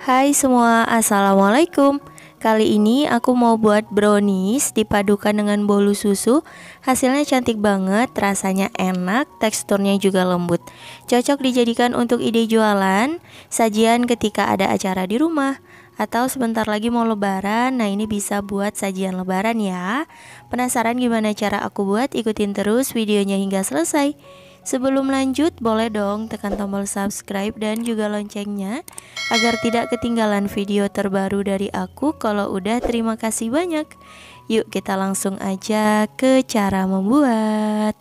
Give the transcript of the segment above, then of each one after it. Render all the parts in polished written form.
Hai semua, assalamualaikum. Kali ini aku mau buat brownies dipadukan dengan bolu susu. Hasilnya cantik banget, rasanya enak, teksturnya juga lembut. Cocok dijadikan untuk ide jualan, sajian ketika ada acara di rumah, atau sebentar lagi mau lebaran. Nah, ini bisa buat sajian lebaran ya. Penasaran gimana cara aku buat? Ikutin terus videonya hingga selesai. Sebelum lanjut, boleh dong tekan tombol subscribe dan juga loncengnya agar tidak ketinggalan video terbaru dari aku. Kalau udah, terima kasih banyak. Yuk kita langsung aja ke cara membuat.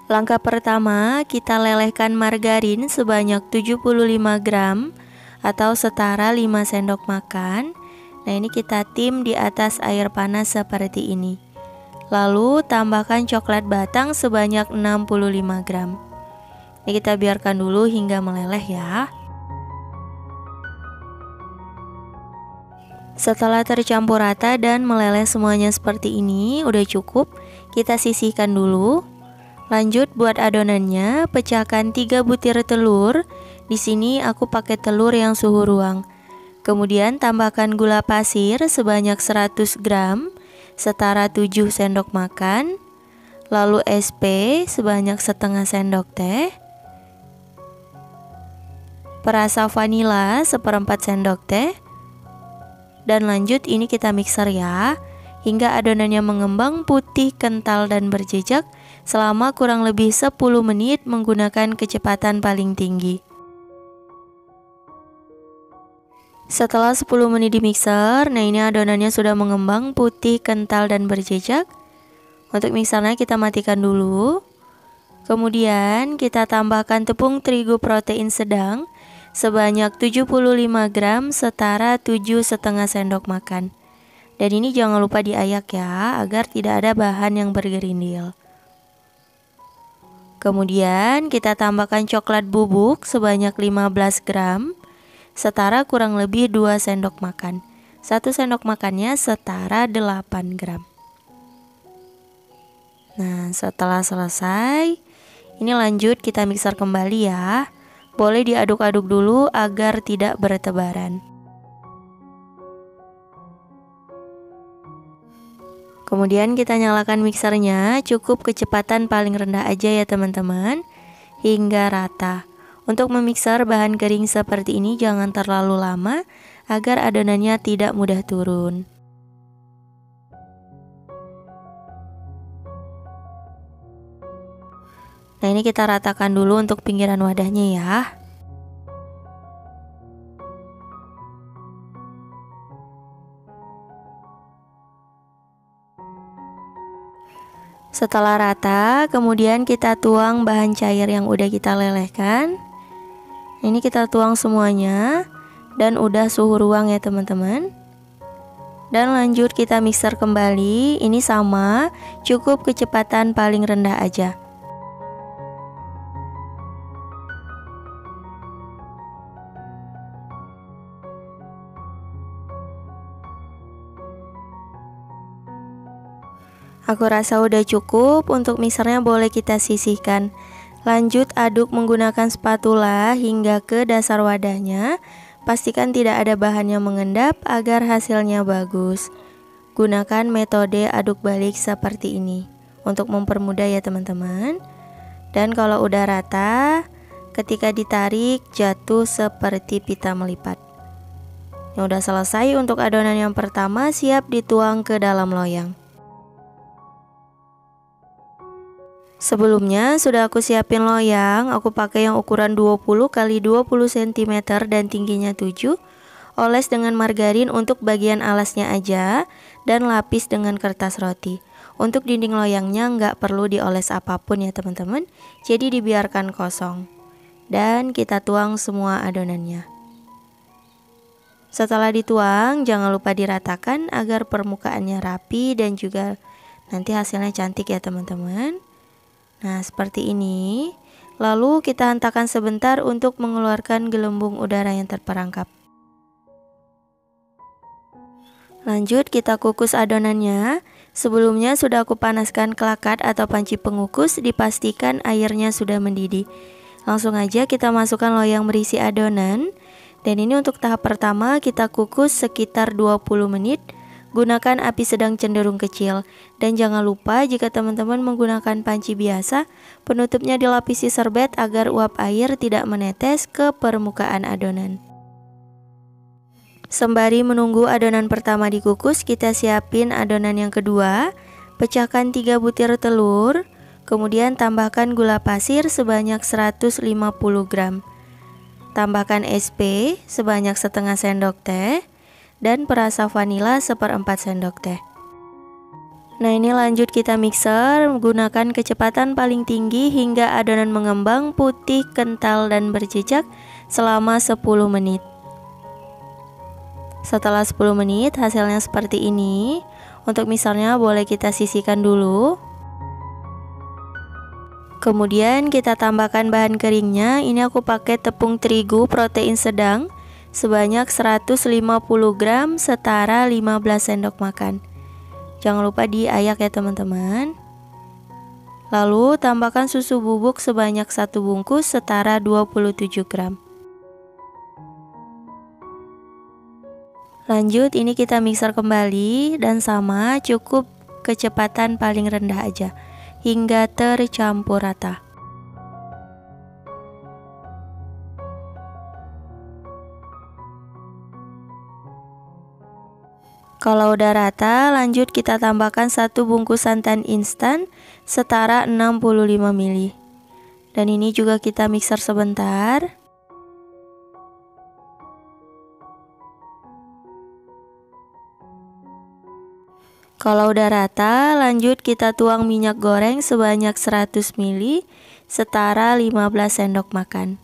Langkah pertama, kita lelehkan margarin sebanyak 75 gram atau setara 5 sendok makan. Nah, ini kita tim di atas air panas seperti ini. Lalu tambahkan coklat batang sebanyak 65 gram. Ini kita biarkan dulu hingga meleleh ya. Setelah tercampur rata dan meleleh semuanya seperti ini, udah cukup. Kita sisihkan dulu. Lanjut buat adonannya, pecahkan 3 butir telur. Di sini aku pakai telur yang suhu ruang. Kemudian tambahkan gula pasir sebanyak 100 gram. Setara 7 sendok makan. Lalu SP sebanyak setengah sendok teh. Perasa vanila seperempat sendok teh. Dan lanjut ini kita mixer ya, hingga adonannya mengembang putih, kental dan berjejak selama kurang lebih 10 menit menggunakan kecepatan paling tinggi. Setelah 10 menit di mixer, nah ini adonannya sudah mengembang putih, kental dan berjejak. Untuk mixernya kita matikan dulu. Kemudian kita tambahkan tepung terigu protein sedang sebanyak 75 gram setara 7,5 sendok makan. Dan ini jangan lupa diayak ya, agar tidak ada bahan yang bergerindil. Kemudian kita tambahkan coklat bubuk sebanyak 15 gram setara kurang lebih 2 sendok makan. 1 sendok makannya setara 8 gram. Nah, setelah selesai, ini lanjut kita mixer kembali ya. Boleh diaduk-aduk dulu agar tidak bertebaran. Kemudian kita nyalakan mixernya, cukup kecepatan paling rendah aja ya teman-teman, hingga rata. Untuk memixer bahan kering seperti ini jangan terlalu lama agar adonannya tidak mudah turun. Nah, ini kita ratakan dulu untuk pinggiran wadahnya ya. Setelah rata, kemudian kita tuang bahan cair yang udah kita lelehkan. Ini kita tuang semuanya dan udah suhu ruang ya teman-teman. Dan lanjut kita mixer kembali. Ini sama, cukup kecepatan paling rendah aja. Aku rasa udah cukup. Untuk mixernya boleh kita sisihkan. Lanjut aduk menggunakan spatula hingga ke dasar wadahnya. Pastikan tidak ada bahan yang mengendap agar hasilnya bagus. Gunakan metode aduk balik seperti ini untuk mempermudah ya teman-teman. Dan kalau udah rata, ketika ditarik jatuh seperti pita melipat. Yang udah selesai untuk adonan yang pertama, siap dituang ke dalam loyang. Sebelumnya sudah aku siapin loyang, aku pakai yang ukuran 20 x 20 cm dan tingginya 7. Oles dengan margarin untuk bagian alasnya aja dan lapis dengan kertas roti. Untuk dinding loyangnya nggak perlu dioles apapun ya teman-teman, jadi dibiarkan kosong. Dan kita tuang semua adonannya. Setelah dituang, jangan lupa diratakan agar permukaannya rapi dan juga nanti hasilnya cantik ya teman-teman. Nah, seperti ini. Lalu kita hentakan sebentar untuk mengeluarkan gelembung udara yang terperangkap. Lanjut kita kukus adonannya. Sebelumnya sudah aku panaskan kelakat atau panci pengukus, dipastikan airnya sudah mendidih. Langsung aja kita masukkan loyang berisi adonan. Dan ini untuk tahap pertama kita kukus sekitar 20 menit. Gunakan api sedang cenderung kecil. Dan jangan lupa jika teman-teman menggunakan panci biasa, penutupnya dilapisi serbet agar uap air tidak menetes ke permukaan adonan. Sembari menunggu adonan pertama dikukus, kita siapin adonan yang kedua. Pecahkan 3 butir telur, kemudian tambahkan gula pasir sebanyak 150 gram. Tambahkan SP sebanyak setengah sendok teh dan perasa vanila 1/4 sendok teh. Nah, ini lanjut kita mixer menggunakan kecepatan paling tinggi hingga adonan mengembang putih, kental dan berjejak selama 10 menit. Setelah 10 menit hasilnya seperti ini. Untuk mixernya boleh kita sisihkan dulu. Kemudian kita tambahkan bahan keringnya. Ini aku pakai tepung terigu protein sedang sebanyak 150 gram setara 15 sendok makan. Jangan lupa diayak ya teman-teman. Lalu tambahkan susu bubuk sebanyak 1 bungkus setara 27 gram. Lanjut ini kita mixer kembali dan sama, cukup kecepatan paling rendah aja hingga tercampur rata. Kalau udah rata, lanjut kita tambahkan 1 bungkus santan instan setara 65 ml. Dan ini juga kita mixer sebentar. Kalau udah rata, lanjut kita tuang minyak goreng sebanyak 100 ml setara 15 sendok makan.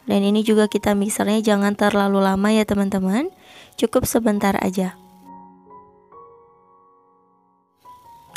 Dan ini juga kita mixernya jangan terlalu lama ya teman-teman, cukup sebentar aja.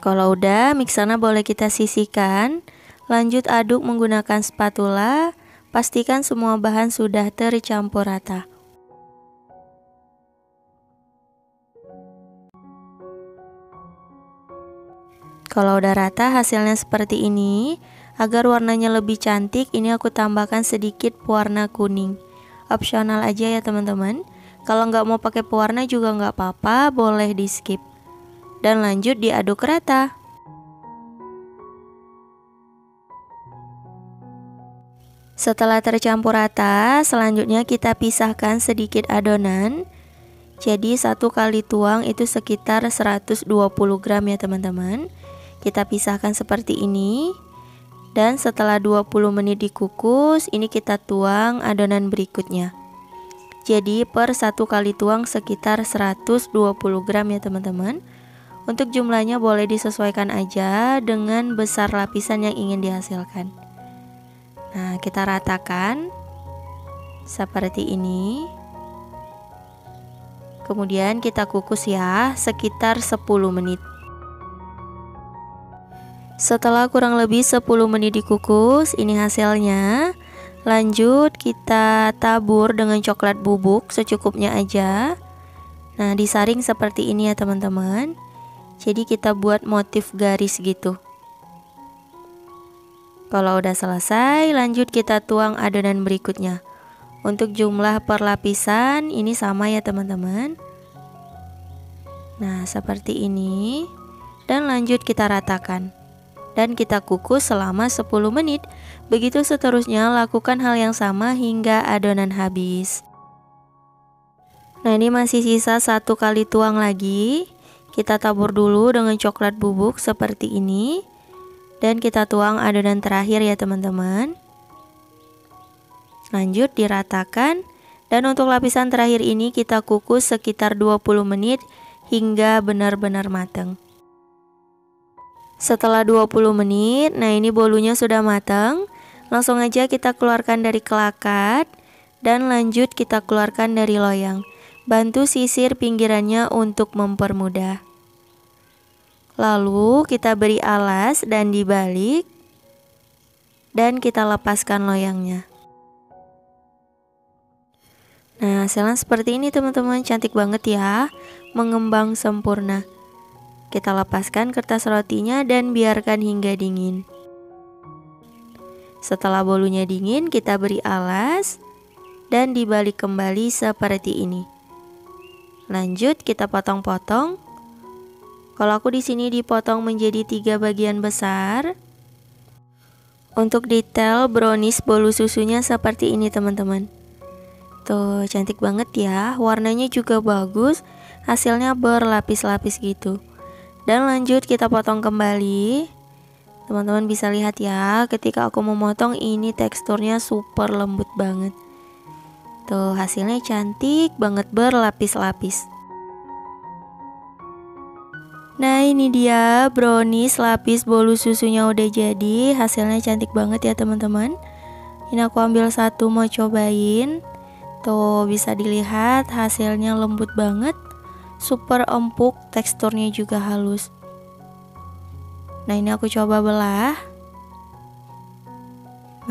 Kalau udah, mixernya boleh kita sisihkan. Lanjut aduk menggunakan spatula, pastikan semua bahan sudah tercampur rata. Kalau udah rata hasilnya seperti ini. Agar warnanya lebih cantik, ini aku tambahkan sedikit pewarna kuning. Opsional aja ya teman-teman. Kalau nggak mau pakai pewarna juga nggak apa-apa, boleh di skip. Dan lanjut diaduk rata. Setelah tercampur rata, selanjutnya kita pisahkan sedikit adonan. Jadi 1 kali tuang itu sekitar 120 gram ya teman-teman. Kita pisahkan seperti ini. Dan setelah 20 menit dikukus, ini kita tuang adonan berikutnya. Jadi per 1 kali tuang sekitar 120 gram ya teman-teman. Untuk jumlahnya boleh disesuaikan aja dengan besar lapisan yang ingin dihasilkan. Nah, kita ratakan seperti ini. Kemudian kita kukus ya sekitar 10 menit. Setelah kurang lebih 10 menit dikukus, ini hasilnya. Lanjut kita tabur dengan coklat bubuk secukupnya aja. Nah, disaring seperti ini ya teman-teman. Jadi kita buat motif garis gitu. Kalau udah selesai, lanjut kita tuang adonan berikutnya. Untuk jumlah per lapisan ini sama ya teman-teman. Nah, seperti ini. Dan lanjut kita ratakan. Dan kita kukus selama 10 menit. Begitu seterusnya, lakukan hal yang sama hingga adonan habis. Nah, ini masih sisa 1 kali tuang lagi. Kita tabur dulu dengan coklat bubuk seperti ini. Dan kita tuang adonan terakhir ya teman-teman. Lanjut diratakan. Dan untuk lapisan terakhir ini kita kukus sekitar 20 menit hingga benar-benar matang. Setelah 20 menit, nah ini bolunya sudah matang. Langsung aja kita keluarkan dari kelakat dan lanjut kita keluarkan dari loyang. Bantu sisir pinggirannya untuk mempermudah. Lalu kita beri alas dan dibalik. Dan kita lepaskan loyangnya. Nah, hasilnya seperti ini teman-teman, cantik banget ya. Mengembang sempurna. Kita lepaskan kertas rotinya dan biarkan hingga dingin. Setelah bolunya dingin, kita beri alas. dan dibalik kembali seperti ini. Lanjut kita potong-potong. Kalau aku di sini dipotong menjadi 3 bagian besar. Untuk detail brownies bolu susunya seperti ini teman-teman. Tuh cantik banget ya, warnanya juga bagus, hasilnya berlapis-lapis gitu. Dan lanjut kita potong kembali. Teman-teman bisa lihat ya, ketika aku memotong ini teksturnya super lembut banget. Tuh hasilnya cantik banget berlapis-lapis. Nah ini dia brownies lapis bolu susunya udah jadi. Hasilnya cantik banget ya teman-teman. Ini aku ambil satu mau cobain. Tuh bisa dilihat hasilnya lembut banget, super empuk, teksturnya juga halus. Nah ini aku coba belah.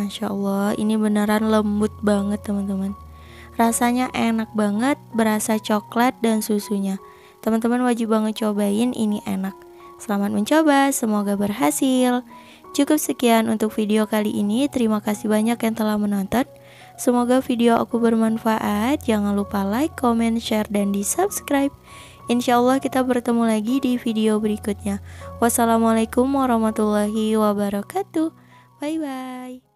Masya Allah, ini beneran lembut banget teman-teman. Rasanya enak banget, berasa coklat dan susunya. Teman-teman wajib banget cobain, ini enak. Selamat mencoba, semoga berhasil. Cukup sekian untuk video kali ini. Terima kasih banyak yang telah menonton. Semoga video aku bermanfaat. Jangan lupa like, comment, share, dan di subscribe. Insya Allah kita bertemu lagi di video berikutnya. Wassalamualaikum warahmatullahi wabarakatuh. Bye bye.